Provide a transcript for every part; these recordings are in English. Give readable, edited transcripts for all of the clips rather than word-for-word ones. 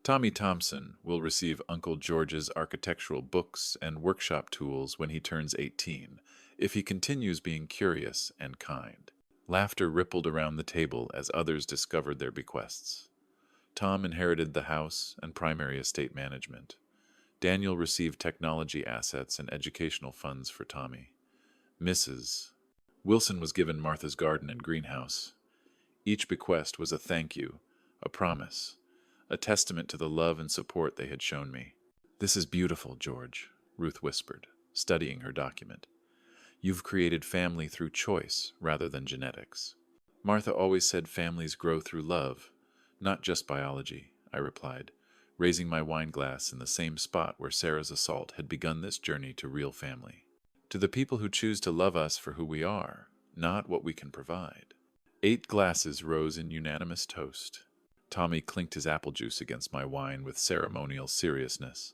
Tommy Thompson will receive Uncle George's architectural books and workshop tools when he turns 18, if he continues being curious and kind. Laughter rippled around the table as others discovered their bequests. Tom inherited the house and primary estate management. Daniel received technology assets and educational funds for Tommy. Mrs. Wilson was given Martha's garden and greenhouse. Each bequest was a thank you, a promise, a testament to the love and support they had shown me. "This is beautiful, George," Ruth whispered, studying her document. "You've created family through choice rather than genetics." "Martha always said families grow through love, not just biology," I replied, raising my wine glass in the same spot where Sarah's assault had begun this journey to real family. "To the people who choose to love us for who we are, not what we can provide." 8 glasses rose in unanimous toast. Tommy clinked his apple juice against my wine with ceremonial seriousness.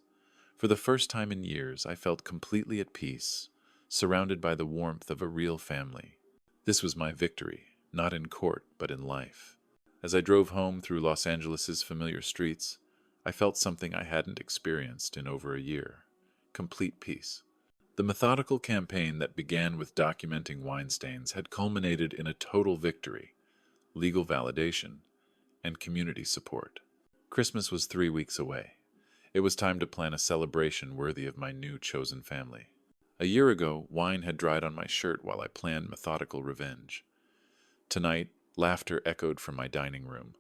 For the first time in years, I felt completely at peace, surrounded by the warmth of a real family. This was my victory, not in court, but in life. As I drove home through Los Angeles's familiar streets, I felt something I hadn't experienced in over a year: complete peace. The methodical campaign that began with documenting wine stains had culminated in a total victory: legal validation and community support. Christmas was 3 weeks away. It was time to plan a celebration worthy of my new chosen family. A year ago, wine had dried on my shirt while I planned methodical revenge. Tonight, laughter echoed from my dining room,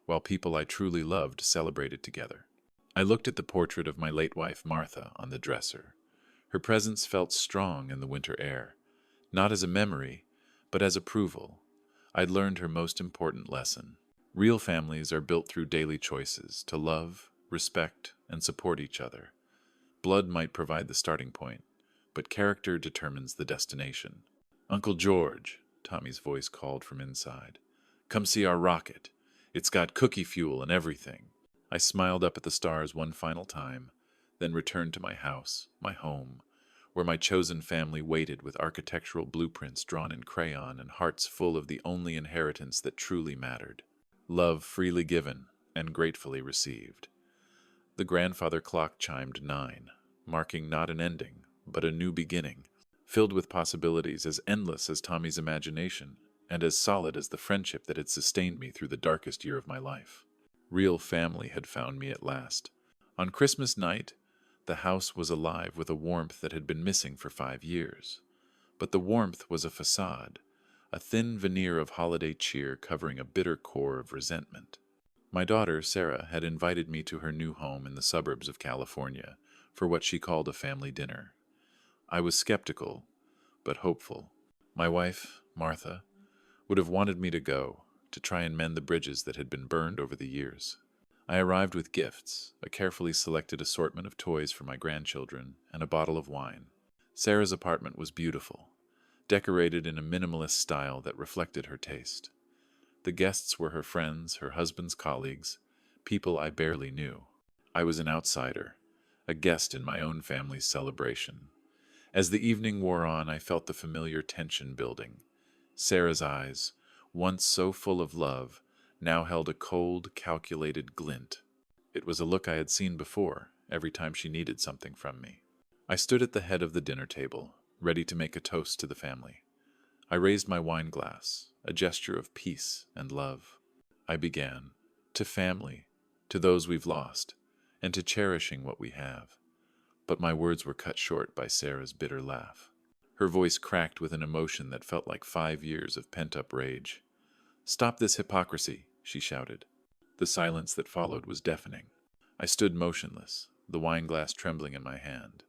while people I truly loved celebrated together. I looked at the portrait of my late wife, Martha, on the dresser. Her presence felt strong in the winter air, not as a memory, but as approval. I'd learned her most important lesson. Real families are built through daily choices to love, respect, and support each other. Blood might provide the starting point, but character determines the destination. "Uncle George," Tommy's voice called from inside, "come see our rocket. It's got cookie fuel and everything." I smiled up at the stars one final time, then returned to my house, my home, where my chosen family waited with architectural blueprints drawn in crayon and hearts full of the only inheritance that truly mattered: love freely given and gratefully received. The grandfather clock chimed 9, marking not an ending, but a new beginning, filled with possibilities as endless as Tommy's imagination and as solid as the friendship that had sustained me through the darkest year of my life. Real family had found me at last. On Christmas night, the house was alive with a warmth that had been missing for 5 years. But the warmth was a facade, a thin veneer of holiday cheer covering a bitter core of resentment. My daughter, Sarah, had invited me to her new home in the suburbs of California for what she called a family dinner. I was skeptical, but hopeful. My wife, Martha, would have wanted me to go, to try and mend the bridges that had been burned over the years. I arrived with gifts, a carefully selected assortment of toys for my grandchildren, and a bottle of wine. Sarah's apartment was beautiful, decorated in a minimalist style that reflected her taste. The guests were her friends, her husband's colleagues, people I barely knew. I was an outsider, a guest in my own family's celebration. As the evening wore on, I felt the familiar tension building. Sarah's eyes, once so full of love, now held a cold, calculated glint. It was a look I had seen before, every time she needed something from me. I stood at the head of the dinner table, ready to make a toast to the family. I raised my wine glass, a gesture of peace and love. I began, "To family, to those we've lost, and to cherishing what we have." But my words were cut short by Sarah's bitter laugh. Her voice cracked with an emotion that felt like 5 years of pent-up rage. "Stop this hypocrisy," she shouted. The silence that followed was deafening. I stood motionless, the wine glass trembling in my hand.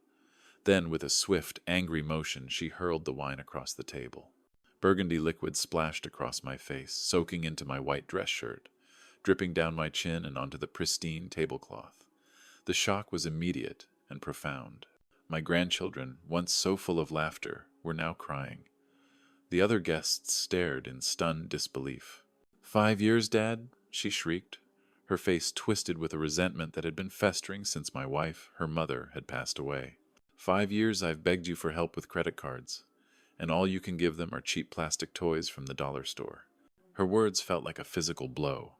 Then, with a swift, angry motion, she hurled the wine across the table. Burgundy liquid splashed across my face, soaking into my white dress shirt, dripping down my chin and onto the pristine tablecloth. The shock was immediate and profound. My grandchildren, once so full of laughter, were now crying. The other guests stared in stunned disbelief. "5 years, Dad?" she shrieked, her face twisted with a resentment that had been festering since my wife, her mother, had passed away. "5 years I've begged you for help with credit cards, and all you can give them are cheap plastic toys from the dollar store." Her words felt like a physical blow.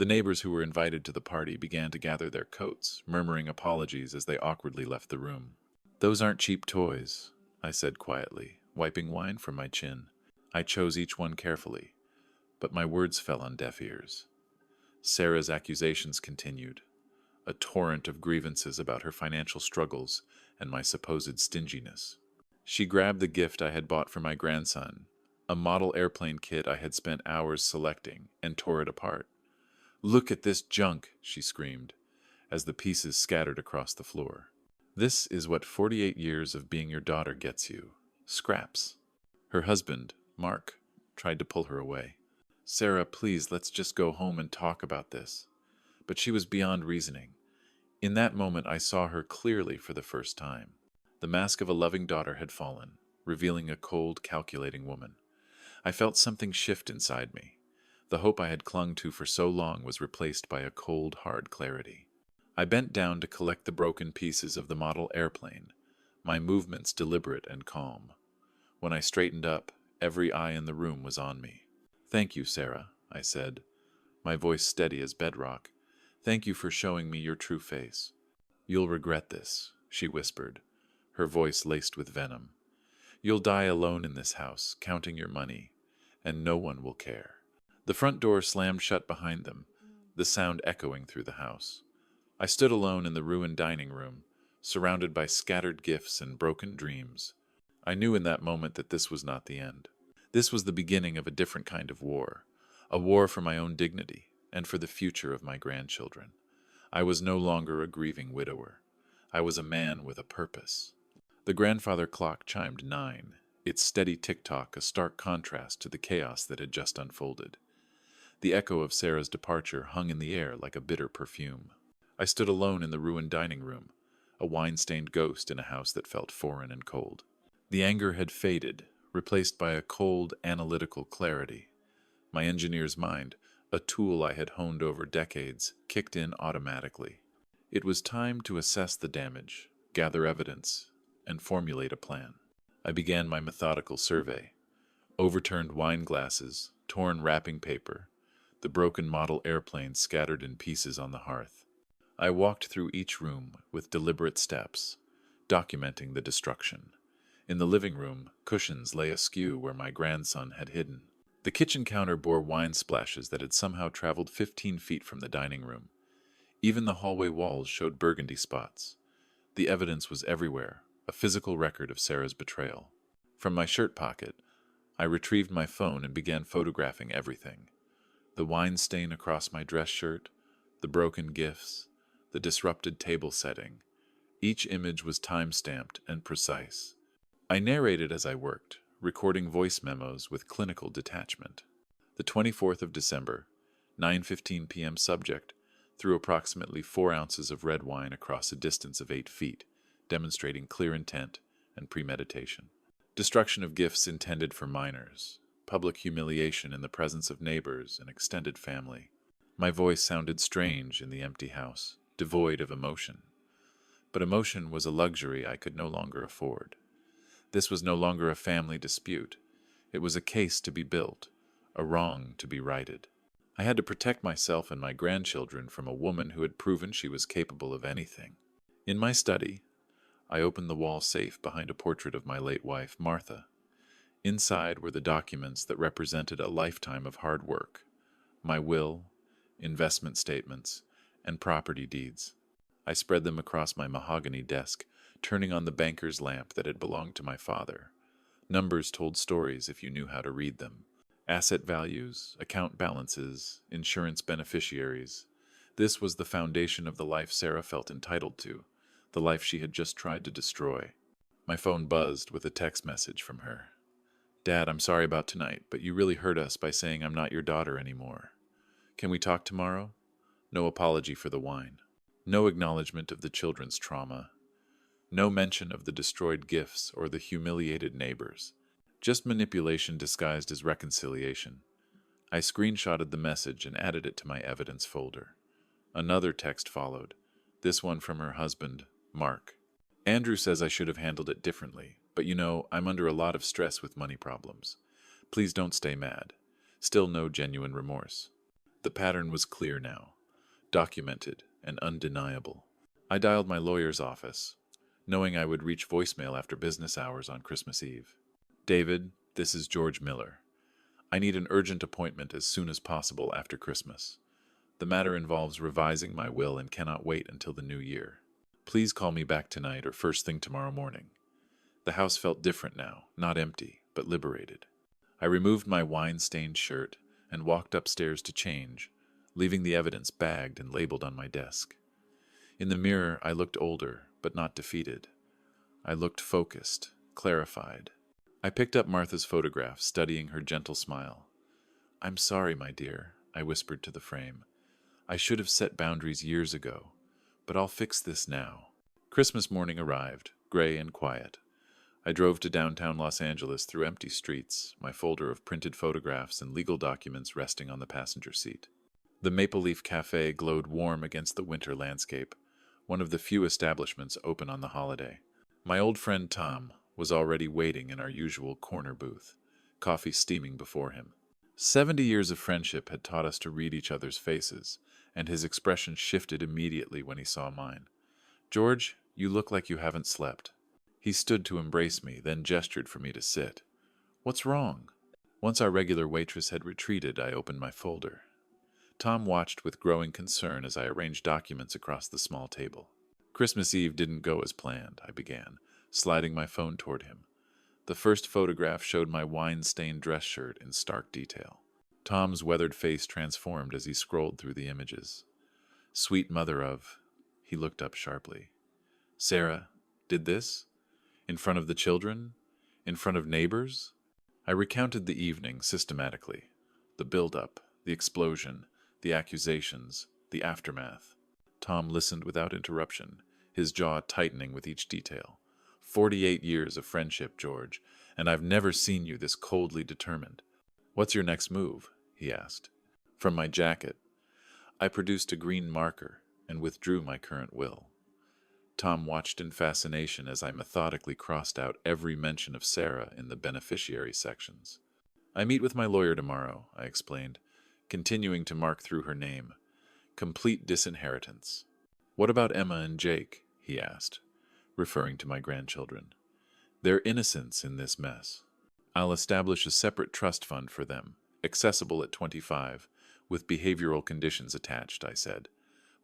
The neighbors who were invited to the party began to gather their coats, murmuring apologies as they awkwardly left the room. "Those aren't cheap toys," I said quietly, wiping wine from my chin. I chose each one carefully, but my words fell on deaf ears. Sarah's accusations continued, a torrent of grievances about her financial struggles and my supposed stinginess. She grabbed the gift I had bought for my grandson, a model airplane kit I had spent hours selecting, and tore it apart. "Look at this junk," she screamed, as the pieces scattered across the floor. "This is what 48 years of being your daughter gets you. Scraps." Her husband, Mark, tried to pull her away. "Sarah, please, let's just go home and talk about this." But she was beyond reasoning. In that moment, I saw her clearly for the first time. The mask of a loving daughter had fallen, revealing a cold, calculating woman. I felt something shift inside me. The hope I had clung to for so long was replaced by a cold, hard clarity. I bent down to collect the broken pieces of the model airplane, my movements deliberate and calm. When I straightened up, every eye in the room was on me. "Thank you, Sarah," I said, my voice steady as bedrock. "Thank you for showing me your true face." "You'll regret this," she whispered, her voice laced with venom. "You'll die alone in this house, counting your money, and no one will care." The front door slammed shut behind them, the sound echoing through the house. I stood alone in the ruined dining room, surrounded by scattered gifts and broken dreams. I knew in that moment that this was not the end. This was the beginning of a different kind of war, a war for my own dignity and for the future of my grandchildren. I was no longer a grieving widower. I was a man with a purpose. The grandfather clock chimed 9, its steady tick-tock a stark contrast to the chaos that had just unfolded. The echo of Sarah's departure hung in the air like a bitter perfume. I stood alone in the ruined dining room, a wine-stained ghost in a house that felt foreign and cold. The anger had faded, replaced by a cold, analytical clarity. My engineer's mind, a tool I had honed over decades, kicked in automatically. It was time to assess the damage, gather evidence, and formulate a plan. I began my methodical survey. Overturned wine glasses, torn wrapping paper, the broken model airplane scattered in pieces on the hearth. I walked through each room with deliberate steps, documenting the destruction. In the living room, cushions lay askew where my grandson had hidden. The kitchen counter bore wine splashes that had somehow traveled 15 feet from the dining room. Even the hallway walls showed burgundy spots. The evidence was everywhere, a physical record of Sarah's betrayal. From my shirt pocket, I retrieved my phone and began photographing everything. The wine stain across my dress shirt, the broken gifts, the disrupted table setting. Each image was time-stamped and precise. I narrated as I worked, recording voice memos with clinical detachment. The 24th of December, 9:15 p.m. Subject threw approximately 4 ounces of red wine across a distance of 8 feet, demonstrating clear intent and premeditation. Destruction of gifts intended for minors. Public humiliation in the presence of neighbors and extended family. My voice sounded strange in the empty house, devoid of emotion. But emotion was a luxury I could no longer afford. This was no longer a family dispute. It was a case to be built, a wrong to be righted. I had to protect myself and my grandchildren from a woman who had proven she was capable of anything. In my study, I opened the wall safe behind a portrait of my late wife, Martha. Inside were the documents that represented a lifetime of hard work, my will, investment statements, and property deeds. I spread them across my mahogany desk, turning on the banker's lamp that had belonged to my father. Numbers told stories if you knew how to read them. Asset values, account balances, insurance beneficiaries. This was the foundation of the life Sarah felt entitled to, the life she had just tried to destroy. My phone buzzed with a text message from her. "Dad, I'm sorry about tonight, but you really hurt us by saying I'm not your daughter anymore. Can we talk tomorrow?" No apology for the wine. No acknowledgement of the children's trauma. No mention of the destroyed gifts or the humiliated neighbors. Just manipulation disguised as reconciliation. I screenshotted the message and added it to my evidence folder. Another text followed, this one from her husband, Mark. "Andrew says I should have handled it differently, but you know, I'm under a lot of stress with money problems. Please don't stay mad. Still no genuine remorse." The pattern was clear now, documented and undeniable. I dialed my lawyer's office, knowing I would reach voicemail after business hours on Christmas Eve. David, this is George Miller. I need an urgent appointment as soon as possible after Christmas. The matter involves revising my will and cannot wait until the new year. Please call me back tonight or first thing tomorrow morning. The house felt different now, not empty, but liberated. I removed my wine-stained shirt and walked upstairs to change, leaving the evidence bagged and labeled on my desk. In the mirror, I looked older, but not defeated. I looked focused, clarified. I picked up Martha's photograph, studying her gentle smile. "I'm sorry, my dear," I whispered to the frame. "I should have set boundaries years ago, but I'll fix this now." Christmas morning arrived, gray and quiet. I drove to downtown Los Angeles through empty streets, my folder of printed photographs and legal documents resting on the passenger seat. The Maple Leaf Cafe glowed warm against the winter landscape, one of the few establishments open on the holiday. My old friend Tom was already waiting in our usual corner booth, coffee steaming before him. 70 years of friendship had taught us to read each other's faces, and his expression shifted immediately when he saw mine. "George, you look like you haven't slept." He stood to embrace me, then gestured for me to sit. "What's wrong?" Once our regular waitress had retreated, I opened my folder. Tom watched with growing concern as I arranged documents across the small table. "Christmas Eve didn't go as planned," I began, sliding my phone toward him. The first photograph showed my wine-stained dress shirt in stark detail. Tom's weathered face transformed as he scrolled through the images. "Sweet mother of—" He looked up sharply. "Sarah did this? In front of the children? In front of neighbors?" I recounted the evening systematically. The build-up, the explosion, the accusations, the aftermath. Tom listened without interruption, his jaw tightening with each detail. 48 years of friendship, George, and I've never seen you this coldly determined. "What's your next move?" he asked. From my jacket, I produced a green marker and withdrew my current will. Tom watched in fascination as I methodically crossed out every mention of Sarah in the beneficiary sections. "I meet with my lawyer tomorrow," I explained, continuing to mark through her name. "Complete disinheritance." "What about Emma and Jake?" he asked, referring to my grandchildren. "Their innocence in this mess. I'll establish a separate trust fund for them, accessible at 25, with behavioral conditions attached," I said,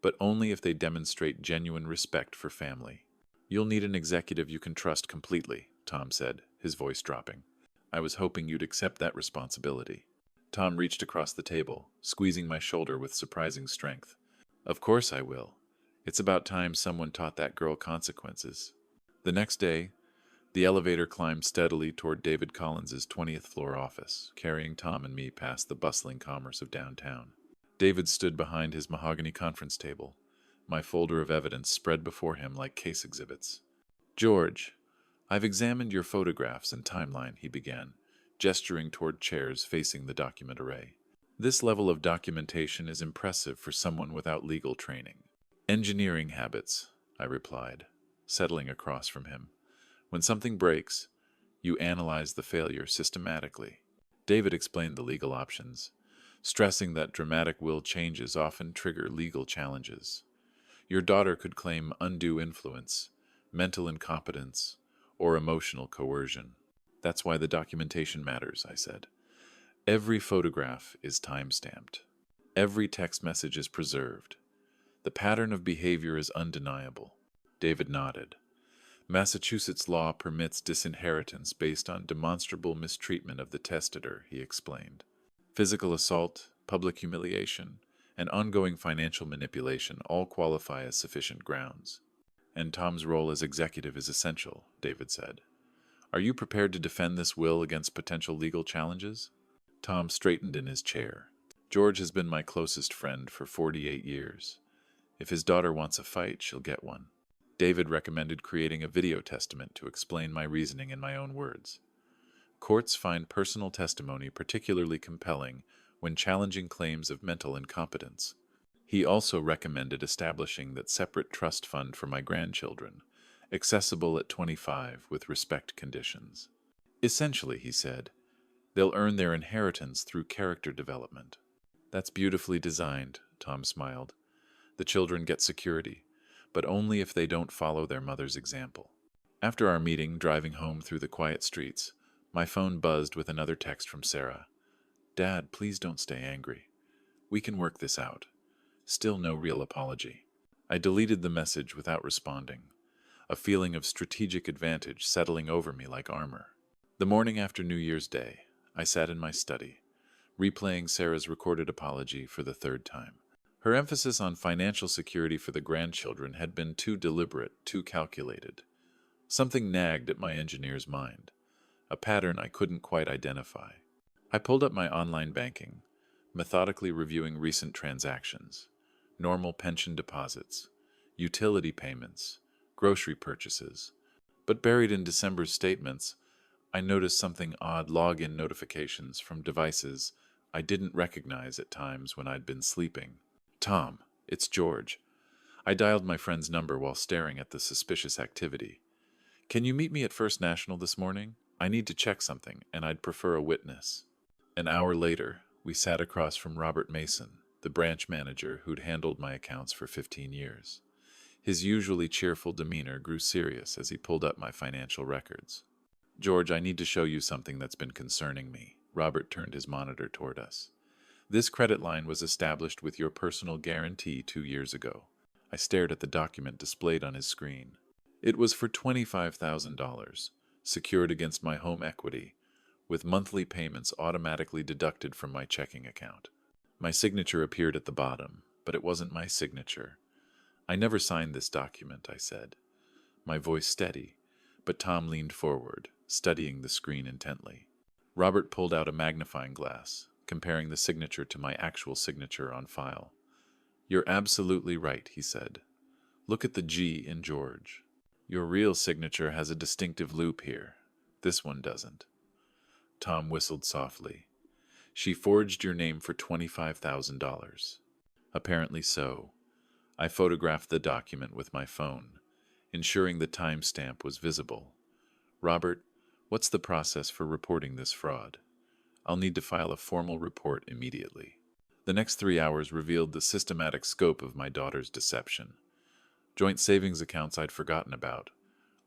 "but only if they demonstrate genuine respect for family." "You'll need an executive you can trust completely," Tom said, his voice dropping. "I was hoping you'd accept that responsibility." Tom reached across the table, squeezing my shoulder with surprising strength. "Of course I will. It's about time someone taught that girl consequences." The next day, the elevator climbed steadily toward David Collins's 20th floor office, carrying Tom and me past the bustling commerce of downtown. David stood behind his mahogany conference table, my folder of evidence spread before him like case exhibits. "George, I've examined your photographs and timeline," he began, gesturing toward chairs facing the document array. "This level of documentation is impressive for someone without legal training." "Engineering habits," I replied, settling across from him. "When something breaks, you analyze the failure systematically." David explained the legal options, stressing that dramatic will changes often trigger legal challenges. Your daughter could claim undue influence, mental incompetence, or emotional coercion. "That's why the documentation matters," I said. "Every photograph is time-stamped. Every text message is preserved. The pattern of behavior is undeniable." David nodded. "Massachusetts law permits disinheritance based on demonstrable mistreatment of the testator," he explained. "Physical assault, public humiliation, and ongoing financial manipulation all qualify as sufficient grounds. And Tom's role as executive is essential," David said. "Are you prepared to defend this will against potential legal challenges?" Tom straightened in his chair. "George has been my closest friend for 48 years. If his daughter wants a fight, she'll get one." David recommended creating a video testament to explain my reasoning in my own words. "Courts find personal testimony particularly compelling when challenging claims of mental incompetence." He also recommended establishing that separate trust fund for my grandchildren, accessible at 25 with respect conditions. "Essentially," he said, "they'll earn their inheritance through character development." That's beautifully designed, Tom smiled. The children get security, but only if they don't follow their mother's example. After our meeting, driving home through the quiet streets, my phone buzzed with another text from Sarah. Dad, please don't stay angry. We can work this out. Still no real apology. I deleted the message without responding, a feeling of strategic advantage settling over me like armor. The morning after New Year's Day, I sat in my study, replaying Sarah's recorded apology for the third time. Her emphasis on financial security for the grandchildren had been too deliberate, too calculated. Something nagged at my engineer's mind, a pattern I couldn't quite identify. I pulled up my online banking, methodically reviewing recent transactions, normal pension deposits, utility payments, grocery purchases. But buried in December's statements, I noticed something odd: login notifications from devices I didn't recognize at times when I'd been sleeping. Tom, it's George. I dialed my friend's number while staring at the suspicious activity. Can you meet me at First National this morning? I need to check something, and I'd prefer a witness. An hour later, we sat across from Robert Mason, the branch manager who'd handled my accounts for 15 years. His usually cheerful demeanor grew serious as he pulled up my financial records. George, I need to show you something that's been concerning me. Robert turned his monitor toward us. This credit line was established with your personal guarantee 2 years ago. I stared at the document displayed on his screen. It was for $25,000, secured against my home equity, with monthly payments automatically deducted from my checking account. My signature appeared at the bottom, but it wasn't my signature. I never signed this document, I said, my voice steady, but Tom leaned forward, studying the screen intently. Robert pulled out a magnifying glass, comparing the signature to my actual signature on file. You're absolutely right, he said. Look at the G in George. Your real signature has a distinctive loop here. This one doesn't. Tom whistled softly. She forged your name for $25,000. Apparently so. I photographed the document with my phone, ensuring the timestamp was visible. Robert, what's the process for reporting this fraud? I'll need to file a formal report immediately. The next 3 hours revealed the systematic scope of my daughter's deception. Joint savings accounts I'd forgotten about,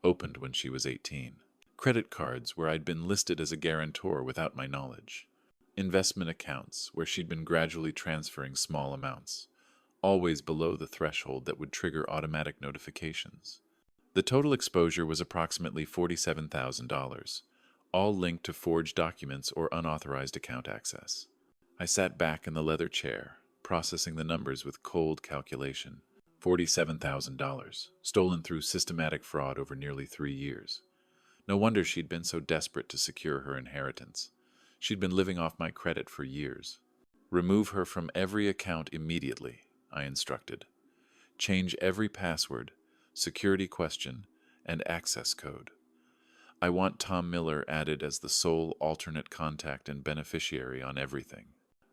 opened when she was 18. Credit cards where I'd been listed as a guarantor without my knowledge. Investment accounts where she'd been gradually transferring small amounts, always below the threshold that would trigger automatic notifications. The total exposure was approximately $47,000, all linked to forged documents or unauthorized account access. I sat back in the leather chair, processing the numbers with cold calculation. $47,000, stolen through systematic fraud over nearly 3 years. No wonder she'd been so desperate to secure her inheritance. She'd been living off my credit for years. Remove her from every account immediately, I instructed. Change every password, security question, and access code. I want Tom Miller added as the sole alternate contact and beneficiary on everything.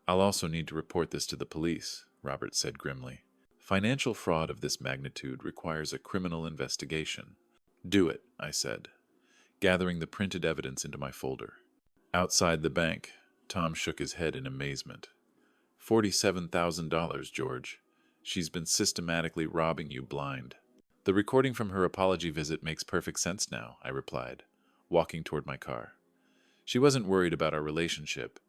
I'll also need to report this to the police, Robert said grimly. Financial fraud of this magnitude requires a criminal investigation. Do it, I said, gathering the printed evidence into my folder. Outside the bank, Tom shook his head in amazement. $47,000, George. She's been systematically robbing you blind. The recording from her apology visit makes perfect sense now, I replied, walking toward my car. She wasn't worried about our relationship.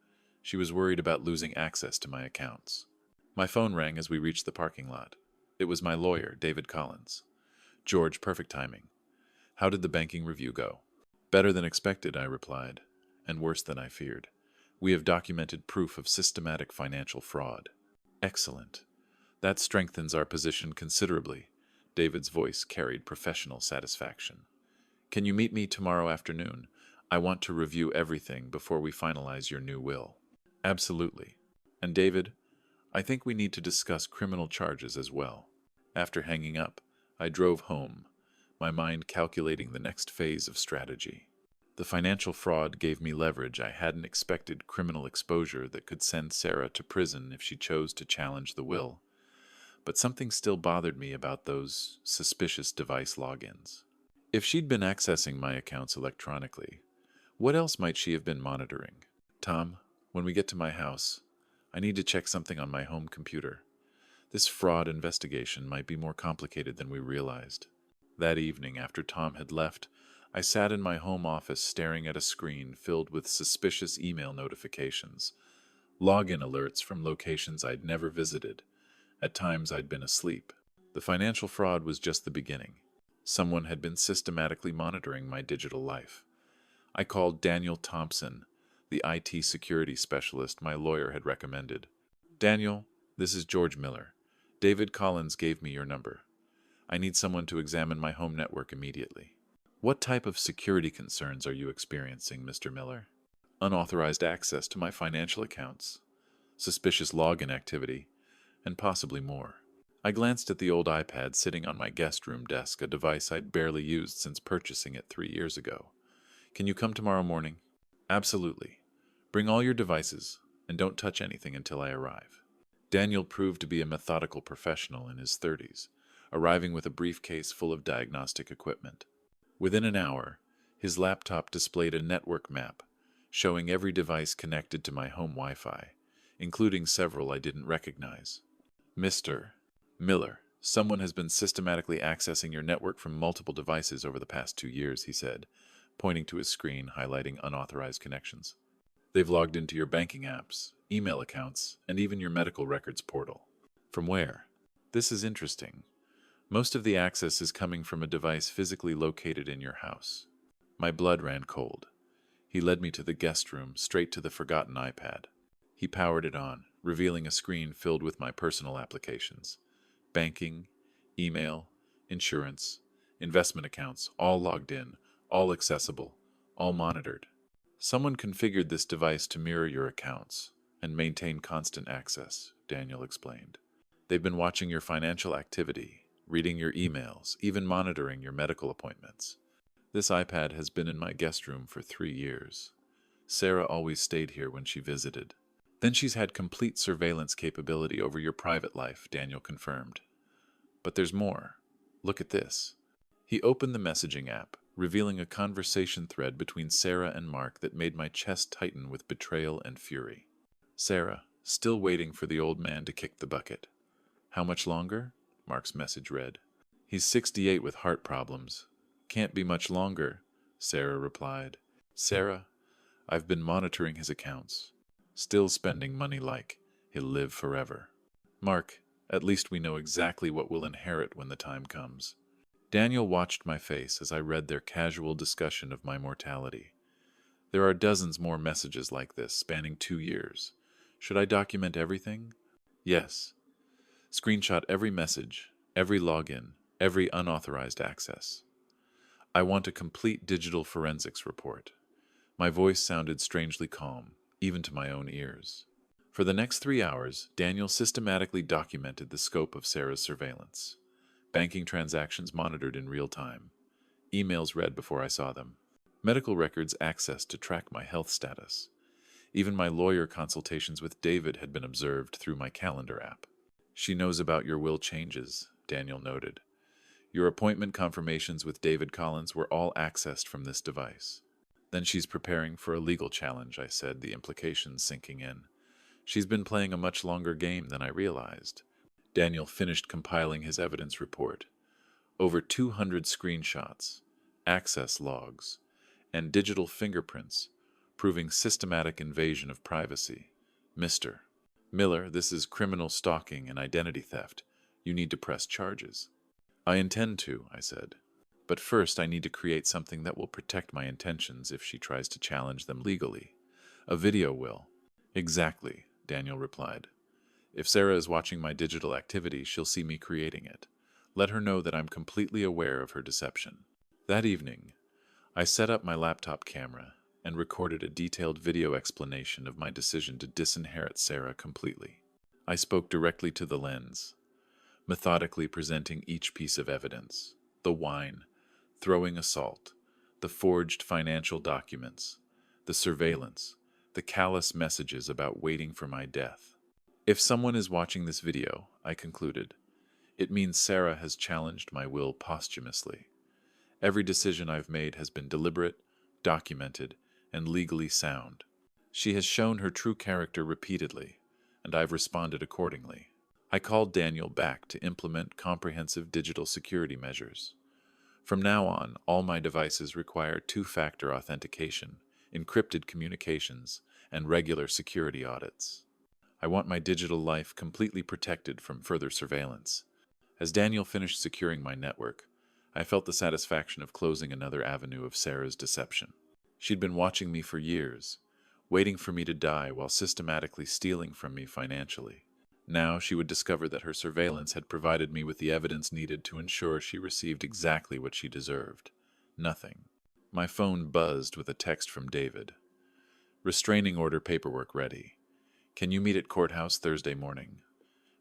She was worried about losing access to my accounts. My phone rang as we reached the parking lot. It was my lawyer, David Collins. George, perfect timing. How did the banking review go? Better than expected, I replied, and worse than I feared. We have documented proof of systematic financial fraud. Excellent. That strengthens our position considerably. David's voice carried professional satisfaction. Can you meet me tomorrow afternoon? I want to review everything before we finalize your new will. Absolutely. And David, I think we need to discuss criminal charges as well. After hanging up, I drove home, my mind calculating the next phase of strategy. The financial fraud gave me leverage. I hadn't expected criminal exposure that could send Sarah to prison if she chose to challenge the will. But something still bothered me about those suspicious device logins. If she'd been accessing my accounts electronically, what else might she have been monitoring? Tom, when we get to my house, I need to check something on my home computer. This fraud investigation might be more complicated than we realized. That evening, after Tom had left, I sat in my home office staring at a screen filled with suspicious email notifications, login alerts from locations I'd never visited. At times I'd been asleep. The financial fraud was just the beginning. Someone had been systematically monitoring my digital life. I called Daniel Thompson, the IT security specialist my lawyer had recommended. Daniel, this is George Miller. David Collins gave me your number. I need someone to examine my home network immediately. What type of security concerns are you experiencing, Mr. Miller? Unauthorized access to my financial accounts, suspicious login activity, and possibly more. I glanced at the old iPad sitting on my guest room desk, a device I'd barely used since purchasing it 3 years ago. Can you come tomorrow morning? Absolutely. Bring all your devices, and don't touch anything until I arrive. Daniel proved to be a methodical professional in his 30s, arriving with a briefcase full of diagnostic equipment. Within an hour, his laptop displayed a network map, showing every device connected to my home Wi-Fi, including several I didn't recognize. Mr. Miller, someone has been systematically accessing your network from multiple devices over the past 2 years, he said, pointing to his screen highlighting unauthorized connections. They've logged into your banking apps, email accounts, and even your medical records portal. From where? This is interesting. Most of the access is coming from a device physically located in your house. My blood ran cold. He led me to the guest room, straight to the forgotten iPad. He powered it on, revealing a screen filled with my personal applications. Banking, email, insurance, investment accounts, all logged in, all accessible, all monitored. Someone configured this device to mirror your accounts and maintain constant access, Daniel explained. They've been watching your financial activity, reading your emails, even monitoring your medical appointments. This iPad has been in my guest room for 3 years. Sarah always stayed here when she visited. Then she's had complete surveillance capability over your private life, Daniel confirmed. But there's more. Look at this. He opened the messaging app, revealing a conversation thread between Sarah and Mark that made my chest tighten with betrayal and fury. Sarah, still waiting for the old man to kick the bucket. How much longer? Mark's message read. He's 68 with heart problems. Can't be much longer, Sarah replied. Sarah, I've been monitoring his accounts. Still spending money like he'll live forever. Mark, at least we know exactly what we'll inherit when the time comes. Daniel watched my face as I read their casual discussion of my mortality. There are dozens more messages like this, spanning 2 years. Should I document everything? Yes. Screenshot every message, every login, every unauthorized access. I want a complete digital forensics report. My voice sounded strangely calm, even to my own ears. For the next 3 hours, Daniel systematically documented the scope of Sarah's surveillance. Banking transactions monitored in real time. Emails read before I saw them. Medical records accessed to track my health status. Even my lawyer consultations with David had been observed through my calendar app. She knows about your will changes, Daniel noted. Your appointment confirmations with David Collins were all accessed from this device. Then she's preparing for a legal challenge, I said, the implications sinking in. She's been playing a much longer game than I realized. Daniel finished compiling his evidence report. Over 200 screenshots, access logs, and digital fingerprints, proving systematic invasion of privacy. Mr. Miller, this is criminal stalking and identity theft. You need to press charges. I intend to, I said. But first I need to create something that will protect my intentions if she tries to challenge them legally. A video will. Exactly, Daniel replied. If Sarah is watching my digital activity, she'll see me creating it. Let her know that I'm completely aware of her deception. That evening, I set up my laptop camera and recorded a detailed video explanation of my decision to disinherit Sarah completely. I spoke directly to the lens, methodically presenting each piece of evidence: the wine, throwing assault, the forged financial documents, the surveillance, the callous messages about waiting for my death. If someone is watching this video, I concluded, it means Sarah has challenged my will posthumously. Every decision I've made has been deliberate, documented, and legally sound. She has shown her true character repeatedly, and I've responded accordingly. I called Daniel back to implement comprehensive digital security measures. From now on, all my devices require two-factor authentication, encrypted communications, and regular security audits. I want my digital life completely protected from further surveillance. As Daniel finished securing my network, I felt the satisfaction of closing another avenue of Sarah's deception. She'd been watching me for years, waiting for me to die while systematically stealing from me financially. Now she would discover that her surveillance had provided me with the evidence needed to ensure she received exactly what she deserved. Nothing. My phone buzzed with a text from David. Restraining order paperwork ready. Can you meet at courthouse Thursday morning?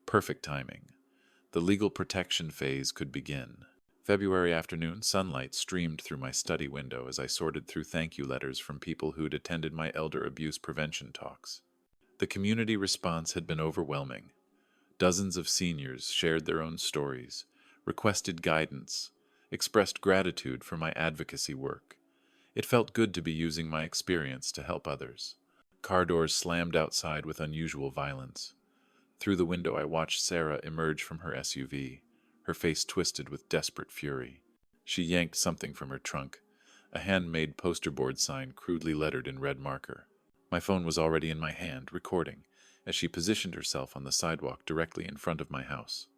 Perfect timing. The legal protection phase could begin. February afternoon, sunlight streamed through my study window as I sorted through thank you letters from people who'd attended my elder abuse prevention talks. The community response had been overwhelming. Dozens of seniors shared their own stories, requested guidance, expressed gratitude for my advocacy work. It felt good to be using my experience to help others. Car doors slammed outside with unusual violence. Through the window I watched Sarah emerge from her SUV, her face twisted with desperate fury. She yanked something from her trunk, a handmade poster board sign crudely lettered in red marker. My phone was already in my hand, recording, as she positioned herself on the sidewalk directly in front of my house.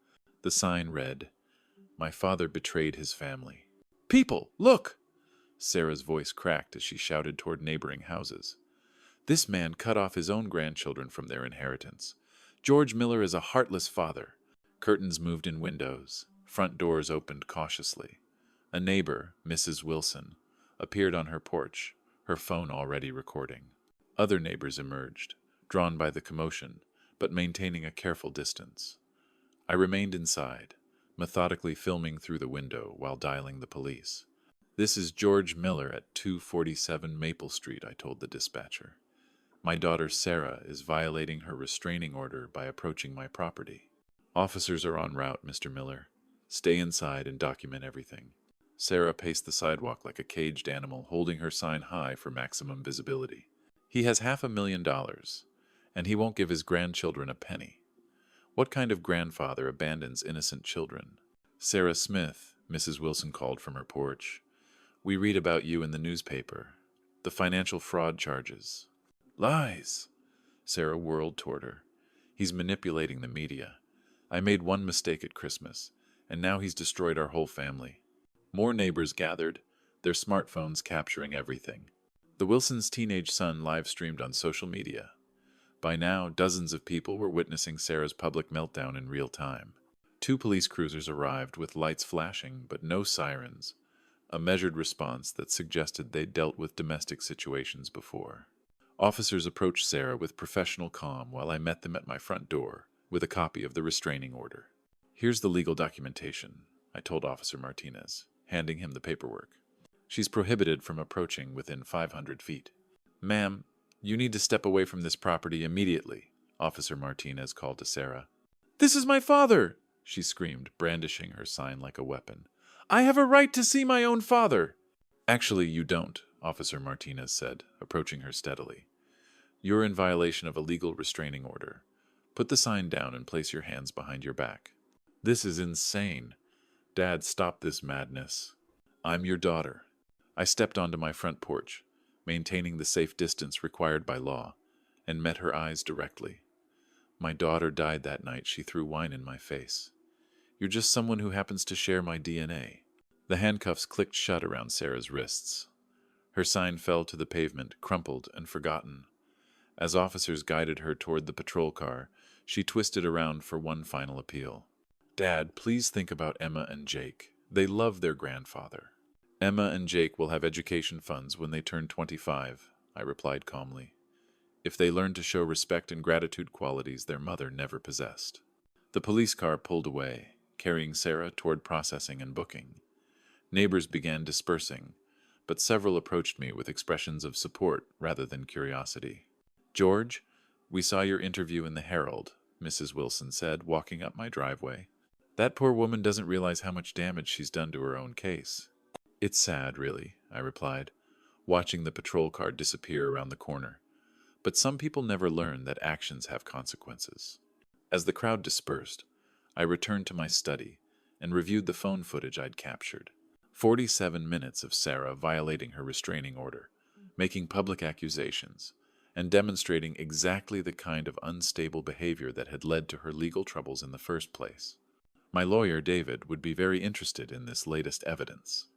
The sign read, "My father betrayed his family." "People, look!" Sarah's voice cracked as she shouted toward neighboring houses. "This man cut off his own grandchildren from their inheritance. George Miller is a heartless father." Curtains moved in windows. Front doors opened cautiously. A neighbor, Mrs. Wilson, appeared on her porch, her phone already recording. Other neighbors emerged, drawn by the commotion, but maintaining a careful distance. I remained inside, methodically filming through the window while dialing the police. "This is George Miller at 247 Maple Street," I told the dispatcher. "My daughter Sarah is violating her restraining order by approaching my property." "Officers are en route, Mr. Miller. Stay inside and document everything." Sarah paced the sidewalk like a caged animal, holding her sign high for maximum visibility. "He has $500,000, and he won't give his grandchildren a penny. What kind of grandfather abandons innocent children?" "Sarah Smith," Mrs. Wilson called from her porch. "We read about you in the newspaper. The financial fraud charges." "Lies!" Sarah whirled toward her. "He's manipulating the media. I made one mistake at Christmas, and now he's destroyed our whole family." More neighbors gathered, their smartphones capturing everything. The Wilsons' teenage son live-streamed on social media. By now, dozens of people were witnessing Sarah's public meltdown in real time. 2 police cruisers arrived with lights flashing, but no sirens, a measured response that suggested they'd dealt with domestic situations before. Officers approached Sarah with professional calm while I met them at my front door with a copy of the restraining order. "Here's the legal documentation," I told Officer Martinez, handing him the paperwork. "She's prohibited from approaching within 500 feet. "Ma'am, you need to step away from this property immediately," Officer Martinez called to Sarah. "This is my father!" she screamed, brandishing her sign like a weapon. "I have a right to see my own father!" "Actually, you don't," Officer Martinez said, approaching her steadily. "You're in violation of a legal restraining order. Put the sign down and place your hands behind your back." "This is insane. Dad, stop this madness. I'm your daughter." I stepped onto my front porch, maintaining the safe distance required by law, and met her eyes directly. "My daughter died that night. She threw wine in my face. You're just someone who happens to share my DNA." The handcuffs clicked shut around Sarah's wrists. Her sign fell to the pavement, crumpled and forgotten. As officers guided her toward the patrol car, she twisted around for one final appeal. "Dad, please think about Emma and Jake. They love their grandfather." "Emma and Jake will have education funds when they turn 25, I replied calmly. "If they learn to show respect and gratitude qualities their mother never possessed." The police car pulled away, carrying Sarah toward processing and booking. Neighbors began dispersing, but several approached me with expressions of support rather than curiosity. "George, we saw your interview in the Herald," Mrs. Wilson said, walking up my driveway. "That poor woman doesn't realize how much damage she's done to her own case." "It's sad, really," I replied, watching the patrol car disappear around the corner. But some people never learn that actions have consequences. As the crowd dispersed, I returned to my study and reviewed the phone footage I'd captured. 47 minutes of Sarah violating her restraining order, making public accusations, and demonstrating exactly the kind of unstable behavior that had led to her legal troubles in the first place. My lawyer, David, would be very interested in this latest evidence.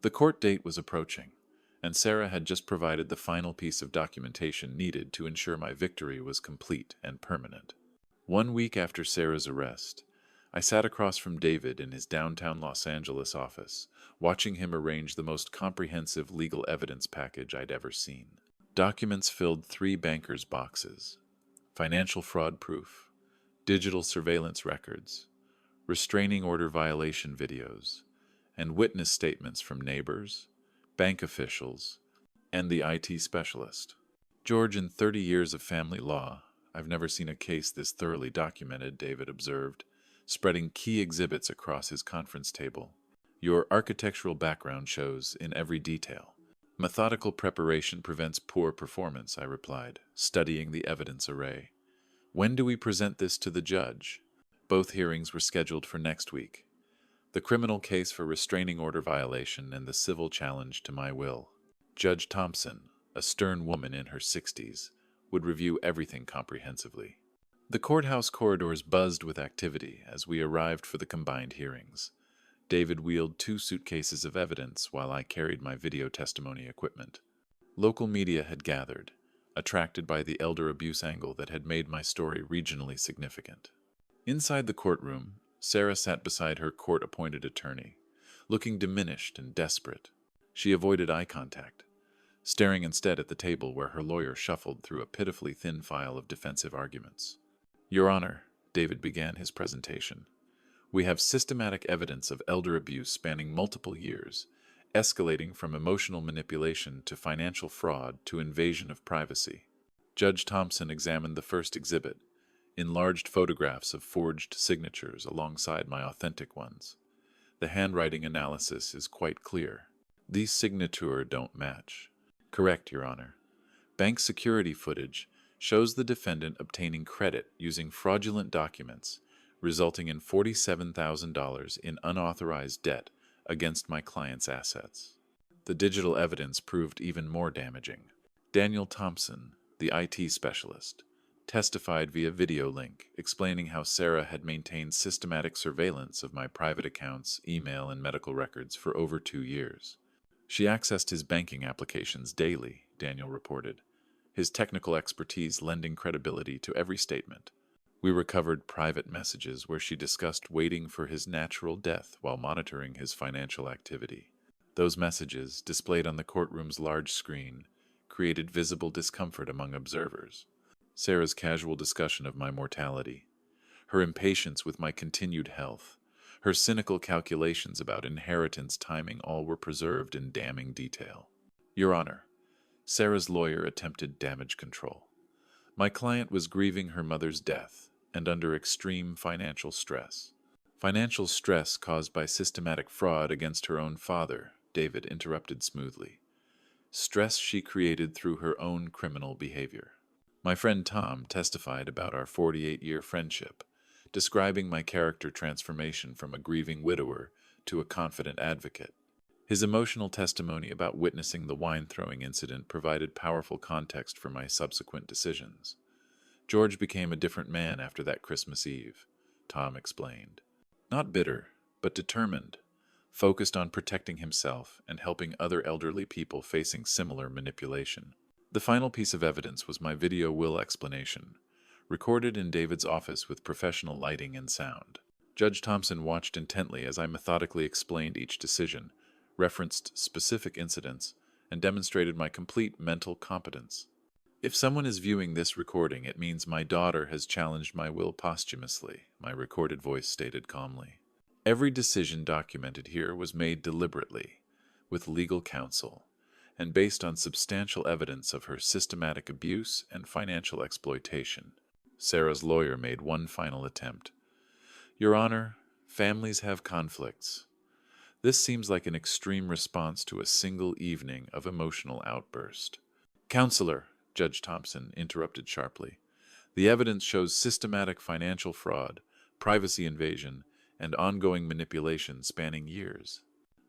The court date was approaching, and Sarah had just provided the final piece of documentation needed to ensure my victory was complete and permanent. 1 week after Sarah's arrest, I sat across from David in his downtown Los Angeles office, watching him arrange the most comprehensive legal evidence package I'd ever seen. Documents filled 3 bankers' boxes: financial fraud proof, digital surveillance records, restraining order violation videos, and witness statements from neighbors, bank officials, and the IT specialist. George, in 30 years of family law, I've never seen a case this thoroughly documented, David observed, spreading key exhibits across his conference table. Your architectural background shows in every detail. Methodical preparation prevents poor performance, I replied, studying the evidence array. When do we present this to the judge? Both hearings were scheduled for next week. The criminal case for restraining order violation and the civil challenge to my will. Judge Thompson, a stern woman in her 60s, would review everything comprehensively. The courthouse corridors buzzed with activity as we arrived for the combined hearings. David wheeled 2 suitcases of evidence while I carried my video testimony equipment. Local media had gathered, attracted by the elder abuse angle that had made my story regionally significant. Inside the courtroom, Sarah sat beside her court-appointed attorney, looking diminished and desperate. She avoided eye contact, staring instead at the table where her lawyer shuffled through a pitifully thin file of defensive arguments. Your Honor, David began his presentation, we have systematic evidence of elder abuse spanning multiple years, escalating from emotional manipulation to financial fraud to invasion of privacy. Judge Thompson examined the first exhibit, enlarged photographs of forged signatures alongside my authentic ones. The handwriting analysis is quite clear. These signatures don't match. Correct, Your Honor. Bank security footage shows the defendant obtaining credit using fraudulent documents, resulting in $47,000 in unauthorized debt against my client's assets. The digital evidence proved even more damaging. Daniel Thompson, the IT specialist, testified via video link explaining how Sarah had maintained systematic surveillance of my private accounts, email, and medical records for over 2 years. She accessed his banking applications daily, Daniel reported, his technical expertise lending credibility to every statement. We recovered private messages where she discussed waiting for his natural death while monitoring his financial activity. Those messages, displayed on the courtroom's large screen, created visible discomfort among observers. Sarah's casual discussion of my mortality, her impatience with my continued health, her cynical calculations about inheritance timing all were preserved in damning detail. Your Honor, Sarah's lawyer attempted damage control. My client was grieving her mother's death and under extreme financial stress. Financial stress caused by systematic fraud against her own father, David interrupted smoothly. Stress she created through her own criminal behavior. My friend Tom testified about our 48-year friendship, describing my character transformation from a grieving widower to a confident advocate. His emotional testimony about witnessing the wine-throwing incident provided powerful context for my subsequent decisions. George became a different man after that Christmas Eve, Tom explained. Not bitter, but determined, focused on protecting himself and helping other elderly people facing similar manipulation. The final piece of evidence was my video will explanation, recorded in David's office with professional lighting and sound. Judge Thompson watched intently as I methodically explained each decision, referenced specific incidents, and demonstrated my complete mental competence. If someone is viewing this recording, it means my daughter has challenged my will posthumously, my recorded voice stated calmly. Every decision documented here was made deliberately, with legal counsel, and based on substantial evidence of her systematic abuse and financial exploitation. Sarah's lawyer made one final attempt. Your Honor, families have conflicts. This seems like an extreme response to a single evening of emotional outburst. Counselor, Judge Thompson interrupted sharply. The evidence shows systematic financial fraud, privacy invasion, and ongoing manipulation spanning years.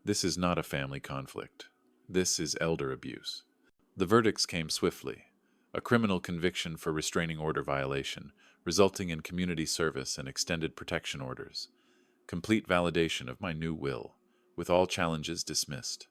This is not a family conflict. This is elder abuse. The verdicts came swiftly. A criminal conviction for restraining order violation, resulting in community service and extended protection orders. Complete validation of my new will, with all challenges dismissed.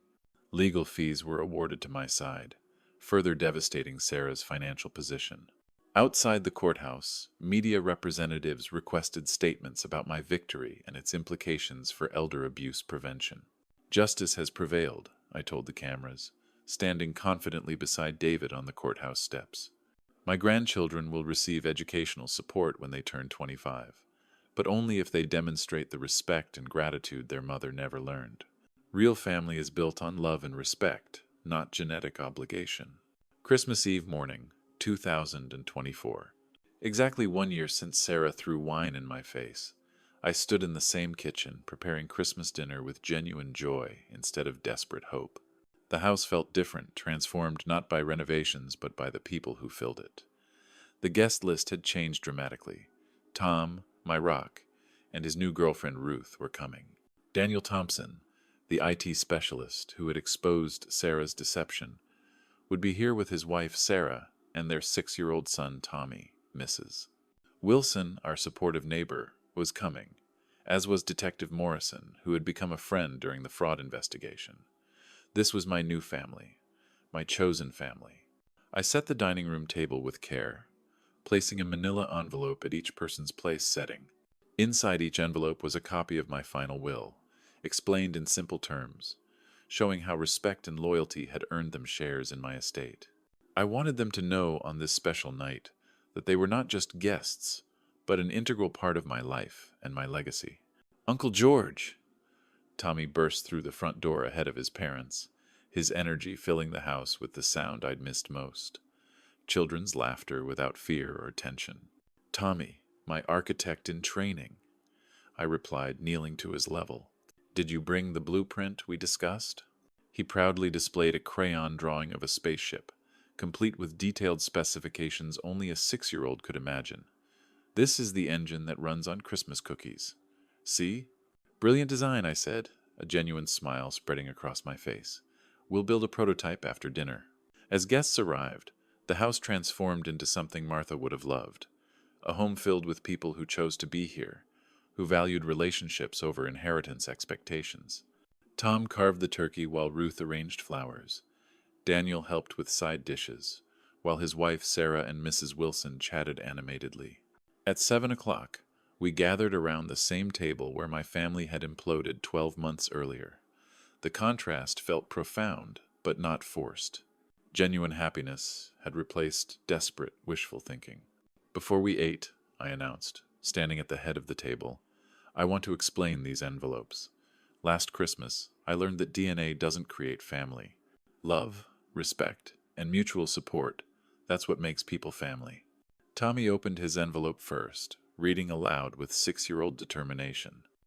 Legal fees were awarded to my side, further devastating Sarah's financial position. Outside the courthouse, media representatives requested statements about my victory and its implications for elder abuse prevention. Justice has prevailed, I told the cameras, standing confidently beside David on the courthouse steps. My grandchildren will receive educational support when they turn 25, but only if they demonstrate the respect and gratitude their mother never learned. Real family is built on love and respect, not genetic obligation. Christmas Eve morning, 2024. Exactly 1 year since Sarah threw wine in my face. I stood in the same kitchen, preparing Christmas dinner with genuine joy instead of desperate hope. The house felt different, transformed not by renovations but by the people who filled it. The guest list had changed dramatically. Tom, my rock, and his new girlfriend Ruth were coming. Daniel Thompson, the IT specialist who had exposed Sarah's deception, would be here with his wife Sarah and their 6-year-old son Tommy, Mrs. Wilson, our supportive neighbor, was coming, as was Detective Morrison, who had become a friend during the fraud investigation. This was my new family, my chosen family. I set the dining room table with care, placing a manila envelope at each person's place setting. Inside each envelope was a copy of my final will, explained in simple terms, showing how respect and loyalty had earned them shares in my estate. I wanted them to know on this special night that they were not just guests, but an integral part of my life and my legacy. "Uncle George!" Tommy burst through the front door ahead of his parents, his energy filling the house with the sound I'd missed most. Children's laughter without fear or tension. "Tommy, my architect in training," I replied, kneeling to his level. "Did you bring the blueprint we discussed?" He proudly displayed a crayon drawing of a spaceship, complete with detailed specifications only a 6-year-old could imagine. "This is the engine that runs on Christmas cookies. See?" "Brilliant design," I said, a genuine smile spreading across my face. "We'll build a prototype after dinner." As guests arrived, the house transformed into something Martha would have loved. A home filled with people who chose to be here, who valued relationships over inheritance expectations. Tom carved the turkey while Ruth arranged flowers. Daniel helped with side dishes, while his wife Sarah and Mrs. Wilson chatted animatedly. At 7 o'clock, we gathered around the same table where my family had imploded 12 months earlier. The contrast felt profound, but not forced. Genuine happiness had replaced desperate, wishful thinking. "Before we ate," I announced, standing at the head of the table, "I want to explain these envelopes. Last Christmas, I learned that DNA doesn't create family. Love, respect, and mutual support, that's what makes people family." Tommy opened his envelope first, reading aloud with 6-year-old determination.